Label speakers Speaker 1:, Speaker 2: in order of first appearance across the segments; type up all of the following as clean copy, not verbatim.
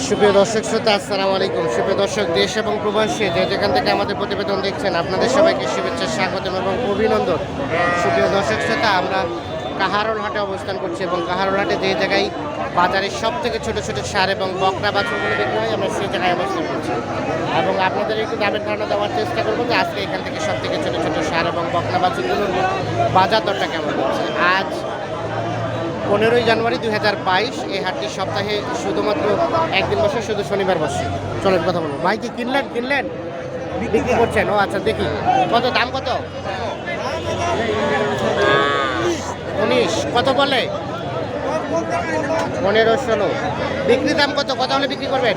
Speaker 1: সুপ্রিয় দর্শক শ্রোতা, আসসালামু আলাইকুম। সুপ্রিয় দর্শক, দেশ এবং প্রবাসী যে যেখান থেকে আমাদের প্রতিবেদন দেখছেন, আপনাদের সবাইকে শুভেচ্ছা, স্বাগতম এবং অভিনন্দন। সুপ্রিয় দর্শক শ্রোতা, আমরা কাহারোল হাটে অবস্থান করছি এবং কাহারোল হাটে যে জায়গায় বাজারের সব থেকে ছোটো ছোটো সার এবং বকরা বাছুরগুলো বিক্রি হয়, আমরা সেই জায়গায় অবস্থান করছি এবং আপনাদের একটু দামের ধারণা দেওয়ার চেষ্টা করবো যে আজকে এখান থেকে সব থেকে ছোটো ছোটো সার এবং বকরা বাছুরগুলোর বাজার দরটা কেমন হচ্ছে। আজ 15ই জানুয়ারি 2022। এই হাটটি সপ্তাহে শুধুমাত্র একদিন বসে, শুধু শনিবার বসে। চলেন কথা বলবো। ভাই কি কিনলেন বিক্রি করছেন? ও আচ্ছা, দেখি কত দাম, কত? 19। কত বলে? 15-16। বিক্রি দাম কত? কত হলে বিক্রি করবেন?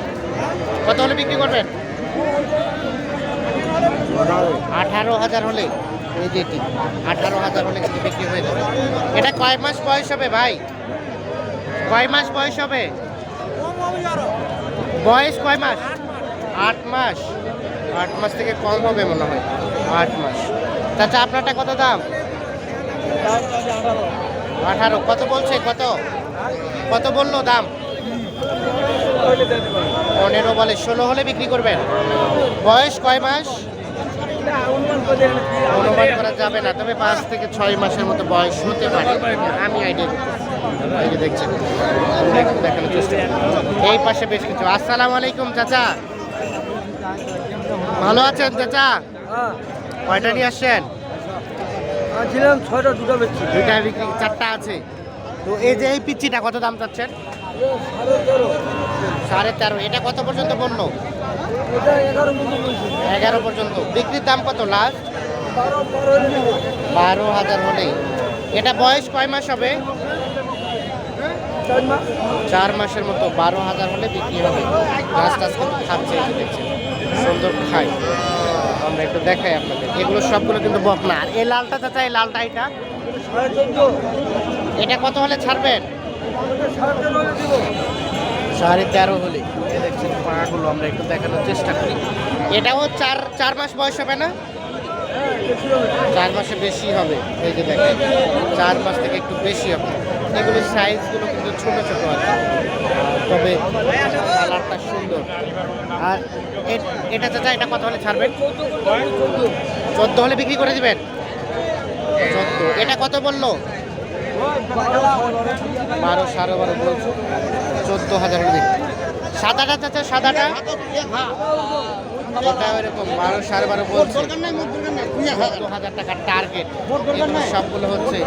Speaker 1: 18,000 হলে। এই যে এটি 18,000 হলে কিন্তু বিক্রি হয়ে যাবে। এটা কয় মাস বয়স হবে ভাই? কয় মাস বয়স হবে? বয়স কয় মাস? 8 মাস। 8 মাস থেকে কম হবে মনে হয়। 8 মাস। চাচা, আপনারটা কত দাম? 18। কত বলছে? কত বললো দাম? 15 বলে। 16 হলে বিক্রি করবেন। বয়স কয় মাস? অনুমান করা যাবে না, তবে 5 থেকে 6 মাসের মতো বয়স হতে পারে, আমি আইডিয়া দেখছেন। দেখানোর চেষ্টা এই পাশে বেশ কিছু। আসসালামু আলাইকুম চাচা, ভালো আছেন চাচা? কয়টা নিয়ে আসছেন?
Speaker 2: ছিলাম 6টা, 2টা বেচছি।
Speaker 1: 2টা বিক্রি, 4টা আছে। তো এই যে এই পিচ্চিটা কত দাম চাচ্ছেন? 13.5। এটা কত পর্যন্ত বললো? 11 পর্যন্ত। বিক্রির দাম কত লাস্ট? 12,000 হলেই। এটা বয়স কয় মাস হবে? 4 মাসের মতো। 12,000 হলে বিক্রি হবে। গাছ টাছ কিন্তু খাচ্ছে, এই যে দেখছেন, সুন্দর খায়। আমরা একটু দেখাই আপনাদের। এগুলো সবগুলো কিন্তু বকনা। আর এই লালটা চাচা, এই লালটা এটা এটা কত হলে ছাড়বেন? 13.5 হলে। দেখছেন পাগুলো, আমরা একটু দেখানোর চেষ্টা করি। এটাও 4 মাস বয়স হবে না? 4 মাসে বেশি হবে। এই যে দেখেন, 4 মাস থেকে একটু বেশি হবে। এগুলোর সাইজগুলো কিন্তু ছোট ছোট আছে, তবে কালারটা সুন্দর। আর এটা চাচা, এটা কত হলে ছাড়বেন? 14 হলে বিক্রি করে দিবেন। 14। এটা কত বললো? 12, 12.5 বলছো। 14,000 হলে বিক্রি। সাদাটা চাচা, সাদাটা ওটা ওইরকম 12, 12.5 বলছে। 14,000 টাকার টার্গেট। এগুলো সবগুলো হচ্ছে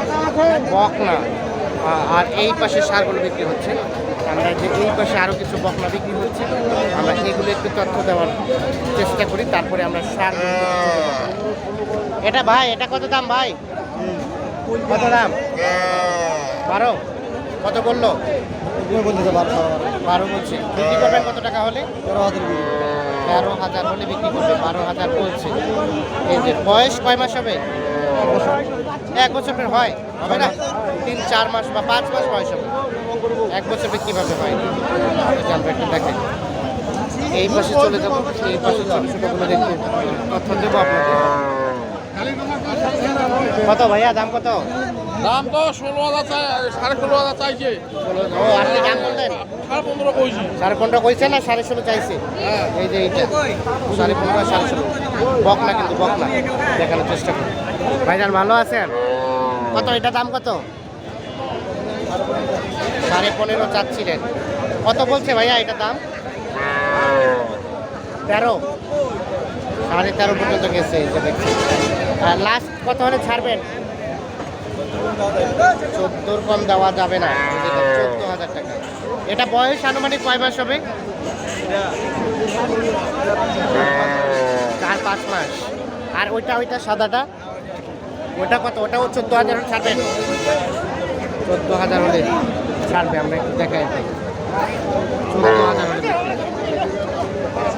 Speaker 1: বকনা। আর এই পাশে সারগুলো বিক্রি হচ্ছে। আমরা যে এই পাশে আরও কিছু বকনা বিক্রি হচ্ছে, আমরা এগুলো একটু তথ্য দেওয়ার চেষ্টা করি, তারপরে আমরা সার। এটা ভাই, এটা কত দাম ভাই? কত দাম? 12। কত বললো? 12 বলছে। বিক্রি করবেন কত টাকা হলে? 13,000 হলে বিক্রি করবে। 12,000 বলছে। এই যে বয়স কয় মাস হবে? 1 বছরের হয় হবে না? 3-4 মাস বা 5 মাস বয়স হবে। 1 বছরে কীভাবে হয় জানবে, একটু দেখেন। এই পাশে চলে যাবো, এই পাশে ছোটো ছোটোগুলো দেখতে তথ্য দেবো আপনাদের। কত ভাইয়া দাম কত?
Speaker 3: দাম তো 16,000 চাই, 16,500 চাইছে।
Speaker 1: ও, আপনি দাম বললেন?
Speaker 3: 15.5 কইছি।
Speaker 1: 15.5 কইছে না 16.5 চাইছে? এই যে এইটা 15.5, 16.5 বকনা, কিন্তু বকনা দেখানোর চেষ্টা করি। ভাইজান ভালো আছেন? কত এটা দাম কত? 15.5 চাচ্ছিলেন। কত বলছে ভাইয়া এটা দাম? 13। 13.5 পর্যন্ত গেছে, এই যে দেখছি। আর লাস্ট কত হলে ছাড়বেন? 14 কম দেওয়া যাবে না। 14,000 টাকা। এটা বয়স আনুমানিক কয় মাস হবে? 4-5 মাস। আর ওইটা সাদাটা, ওটা কত? ওটাও 14,000 হলে ছাড়বেন? 14,000 হলে ছাড়বে। আমরা একটু দেখাই, 14,000 হলে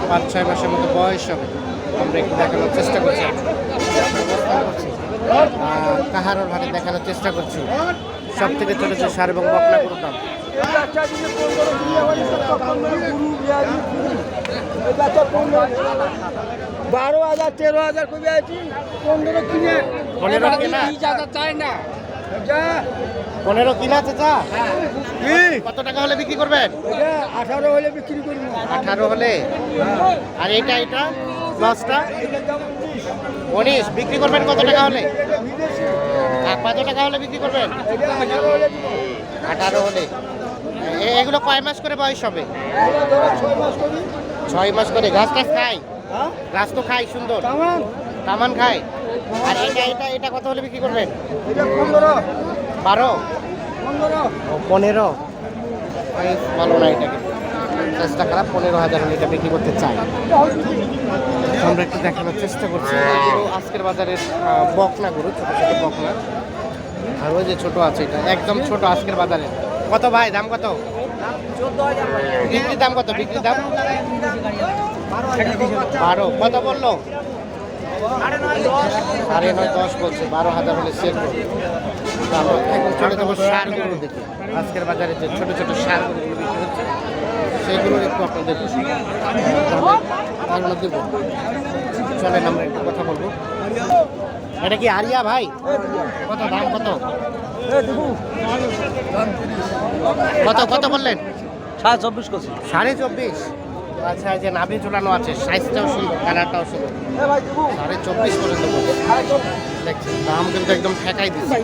Speaker 1: 5-6 মাসের মতো বয়স হবে। আমরা একটু দেখানোর চেষ্টা করছি, কাহারোর হাটে দেখানোর চেষ্টা করছি। সব থেকে ছোটো ছোটো সার এবং বকনা গরুর দাম।
Speaker 2: 12,000, 13,000 কবি আছি। 15 কিনে
Speaker 1: 15 কিনা?
Speaker 2: 20,000 চাই না।
Speaker 1: 15 কিনা চাচা কত টাকা হলে বিক্রি করবেন?
Speaker 2: এটা 18 হলে বিক্রি করবো।
Speaker 1: 18 হলে। আর এটা লসটা
Speaker 2: এটার দাম
Speaker 1: 19 বিক্রি করবেন কত টাকা হলে? আর কত টাকা হলে বিক্রি করবেন?
Speaker 2: 18 হলে দিব।
Speaker 1: 18 হলে। এগুলো কয় মাস করে বয়স হবে?
Speaker 2: এটা ধরো 6 মাস করি।
Speaker 1: 6 মাস করে। ঘাস টাস খায়?
Speaker 2: হ্যাঁ
Speaker 1: ঘাস তো খায় সুন্দর,
Speaker 2: তামান
Speaker 1: তামান খায়। আর এটা কত হলে বিক্রি করবেন?
Speaker 2: এটা 15
Speaker 1: 12
Speaker 2: 15
Speaker 1: ও 15। ভালো না এটা, কিন্তু চেষ্টা খারাপ। 15,000 হলে এটা বিক্রি করতে চাই। আমরা একটু দেখানোর চেষ্টা করছি এগুলো আজকের বাজারের বকনা গরু, ছোট ছোট বকনা। আর ওই যে ছোট আছে, এটা একদম ছোট আজকের বাজারে। কত ভাই দাম কত?
Speaker 2: 14,000
Speaker 1: বিক্রির দাম কত? বিক্রির দাম 12। কত বললো? 9.5 10 বলছে। 12,000 হলে সেল করবে। তো আমরা এখন চলে যাবো সার গরু দেখি। আজকের বাজারে যে ছোট ছোট সার গরুগুলো বিক্রি হচ্ছে সেগুলো একটু আপনাদের ধারণা দেবো। চলেন আমরা একটু কথা বলবো। এটা কি আরিয়া ভাই? কত দাম কত? কত বললেন?
Speaker 2: 24 করছি।
Speaker 1: 24.5। আচ্ছা, এই যে নাভি ঝুলানো আছে, সাইজটাও সুন্দর, কালারটাও সুন্দর। 24.5 পর্যন্ত বলছে। দেখছেন দাম কিন্তু একদম ঠেকাই দিচ্ছে,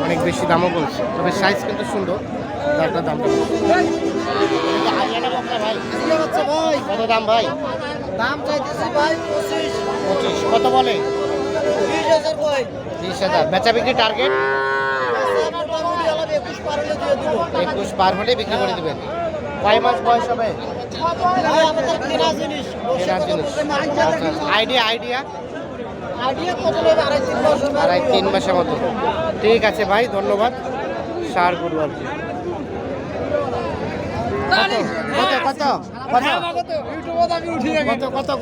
Speaker 1: অনেক বেশি দামও বলছে, তবে সাইজ কিন্তু সুন্দর। তারটা দাম ভাই কত দাম ভাই?
Speaker 2: দাম চাইতেছি ভাই
Speaker 1: 25। কত বলে?
Speaker 2: 20,000 কই।
Speaker 1: 20,000। বেচা বিক্রি টার্গেট?
Speaker 2: মোটামুটি আলাদা 21 পার হলে দিয়ে দিব।
Speaker 1: 21 পার হলে বিক্রি করে দিবেন। কয় মাস বয়স হবে?
Speaker 2: ভাই আমাদের কেনা জিনিস।
Speaker 1: কেনার জিনিস। আইডিয়া
Speaker 2: আইডিয়া কত নেবে? 2.5-3 মাস হবে।
Speaker 1: 3 মাসের মতো। ঠিক আছে ভাই, ধন্যবাদ। সার গরু আর কি।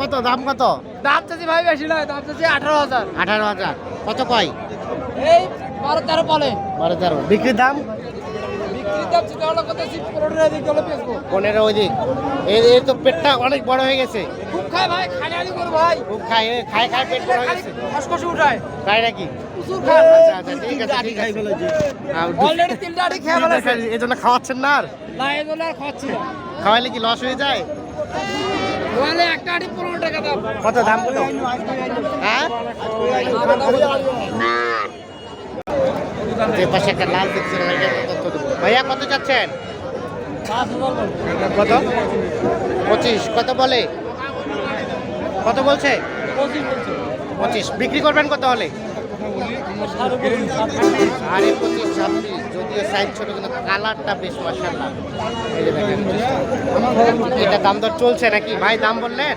Speaker 1: কত দাম কত?
Speaker 2: দাম চাচ্ছি ভাই বেশি নয়, দাম চাচ্ছি 18,000।
Speaker 1: 18,000। কত কয়?
Speaker 2: এই 12-13 বলে।
Speaker 1: 12-13। বিক্রির দাম
Speaker 2: বিক্রির দাম চিন্তা হলো কত? 15 দিক হলে বেচবো।
Speaker 1: 15 ওই দিক। এই তো পেটটা অনেক বড় হয়ে গেছে।
Speaker 2: খুব খায় ভাই, খালি করো ভাই।
Speaker 1: খুব খায় পেট বড় হয়ে গেছে।
Speaker 2: খসখসে উঠায়।
Speaker 1: তাই নাকি?
Speaker 2: প্রচুর খায়।
Speaker 1: আচ্ছা ঠিক আছে।
Speaker 2: অলরেডি 3টা আড়ি খেয়ে ফেলেছে।
Speaker 1: এই জন্য খাওয়াচ্ছেন না? আর
Speaker 2: না এই জন্য আর খাচ্ছি না।
Speaker 1: খাওয়াইলে কি লস হয়ে যায়?
Speaker 2: ওয়ালে একটা আড়ি 15 টাকা দাম।
Speaker 1: কত দাম কত? হ্যাঁ, যে পাশে একটা লাল দেখছিলাম, এটা তথ্য দেবো। ভাইয়া কত যাচ্ছেন? কত? 25। কত বলে? কত বলছে? 25। বিক্রি করবেন কত হলে? 25, 26। যদিও সাইজ ছোট কিন্তু কালারটা বেশ মাশাআল্লাহ। এই যে দেখেন, এটা দাম দর চলছে নাকি ভাই? দাম বললেন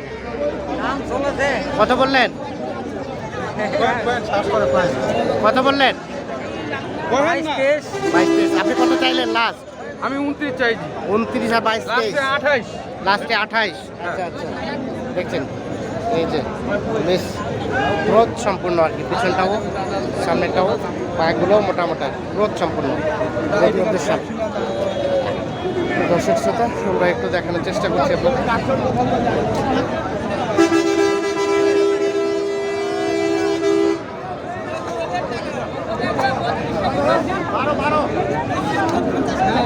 Speaker 1: কত? বললেন কত? বললেন 22-23। আপনি কত চাইলেন লাস্ট?
Speaker 3: আমি 29 চাইছি।
Speaker 1: 29 আর 22-23।
Speaker 3: 28।
Speaker 1: লাস্টে 28। আচ্ছা দেখছেন, এই যে বেশ গ্রোথ সম্পূর্ণ আর কি। পিছনটাও সামনেটাও পায়েগুলোও মোটামোটা গ্রোথ সম্পূর্ণ। গরুদের সাথে দর্শক শ্রোতা আমরা একটু দেখানোর চেষ্টা করছি আপনাদের।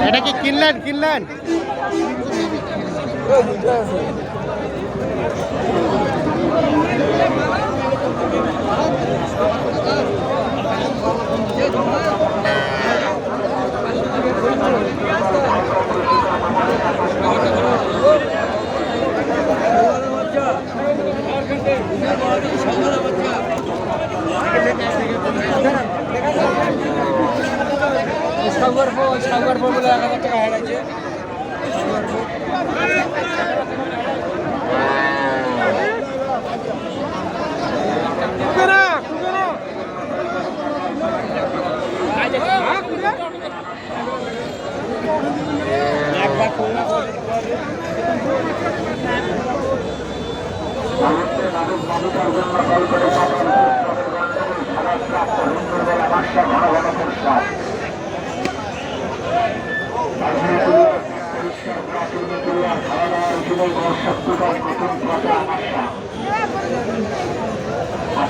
Speaker 1: এটা কি কিনলেন?
Speaker 2: সাগর বলে 1,000 টাকা হারাইছে।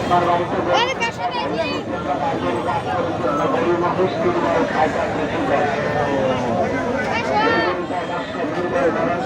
Speaker 4: Thank you.